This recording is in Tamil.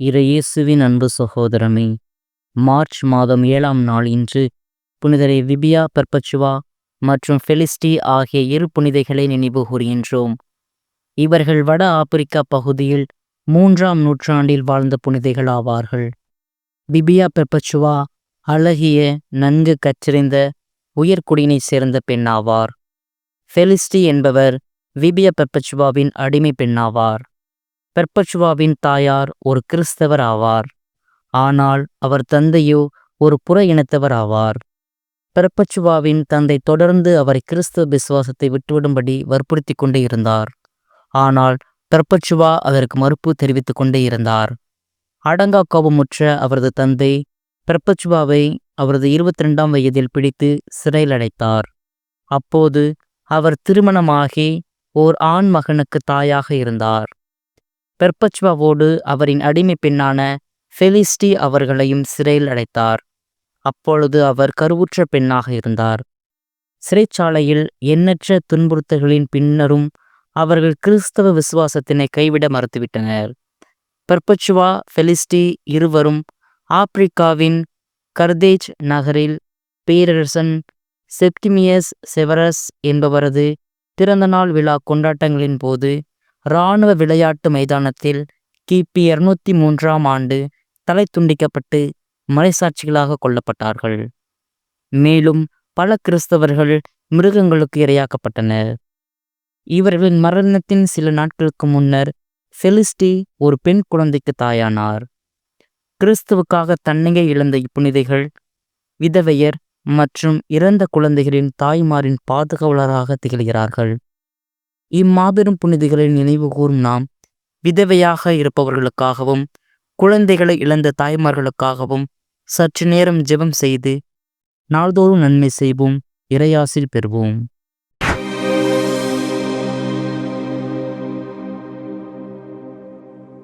இறை இயேசுவின் அன்பு சகோதரமே, மார்ச் மாதம் 7ஆம் நாள் இன்று புனிதரை விபியா பெர்பச்சுவா மற்றும் ஃபெலிஸ்டி ஆகிய இரு புனிதைகளை நினைவு கூறுகின்றோம். இவர்கள் வட ஆப்பிரிக்கா பகுதியில் 3ஆம் நூற்றாண்டில் வாழ்ந்த புனிதைகள் ஆவார்கள். விபியா பெர்பச்சுவா அழகிய, நன்கு கற்றறிந்த உயர்குடியினை சேர்ந்த பெண்ணாவார். ஃபெலிஸ்டி என்பவர் விபியா பெர்பச்சுவாவின் அடிமை பெண்ணாவார். பெர்பச்சுவாவின் தாயார் ஒரு கிறிஸ்தவர் ஆவார். ஆனால் அவர் தந்தையோ ஒரு புற இனத்தவர் ஆவார். பெர்பச்சுவாவின் தந்தை தொடர்ந்து அவரை கிறிஸ்தவ விசுவாசத்தை விட்டுவிடும்படி வற்புறுத்தி கொண்டே இருந்தார். ஆனால் பெர்பச்சுவா அதற்கு மறுப்பு தெரிவித்து கொண்டே இருந்தார். அடங்கா கோபமுற்ற அவரது தந்தை பெர்பச்சுவாவை அவரது 22ஆம் வயதில் பிடித்து சிறையில் அடைத்தார். அப்போது அவர் திருமணமாகி ஓர் ஆண் மகனுக்கு தாயாக இருந்தார். பெர்பச்சுவாவோடு அவரின் அடிமை பெண்ணான ஃபெலிஸ்டி அவர்களையும் சிறையில் அடைத்தார். அப்பொழுது அவர் கருவுற்ற பெண்ணாக இருந்தார். சிறைச்சாலையில் எண்ணற்ற துன்புறுத்தல்களின் பின்னரும் அவர்கள் கிறிஸ்தவ விசுவாசத்தினை கைவிட மறுத்துவிட்டனர். பெர்பச்சுவா, ஃபெலிஸ்டி இருவரும் ஆப்பிரிக்காவின் கர்தேஜ் நகரில் பேரரசன் செப்டிமியஸ் செவரஸ் என்பவரது பிறந்தநாள் விழா கொண்டாட்டங்களின் போது இராணுவ விளையாட்டு மைதானத்தில் கிபி 203ஆம் ஆண்டு தலை துண்டிக்கப்பட்டு மறைசாட்சிகளாக கொல்லப்பட்டார்கள். மேலும் பல கிறிஸ்தவர்கள் மிருகங்களுக்கு இரையாக்கப்பட்டனர். இவர்களின் மரணத்தின் சில நாட்களுக்கு முன்னர் ஃபெலிஸ்டி ஒரு பெண் குழந்தைக்கு தாயானார். கிறிஸ்துவுக்காக தன்னையே இழந்த இப்புனிதைகள் விதவையர் மற்றும் இறந்த குழந்தைகளின் தாய்மாரின் பாதுகாவலராக திகழ்கிறார்கள். இம்மாபெரும் புனிதைகளை நினைவு கூறும் நாம் விதவையாக இருப்பவர்களுக்காகவும் குழந்தைகளை இழந்த தாய்மார்களுக்காகவும் சற்று நேரம் ஜெபம் செய்து நாள்தோறும் நன்மை செய்வோம். இறையாசிர் பெறுவோம்.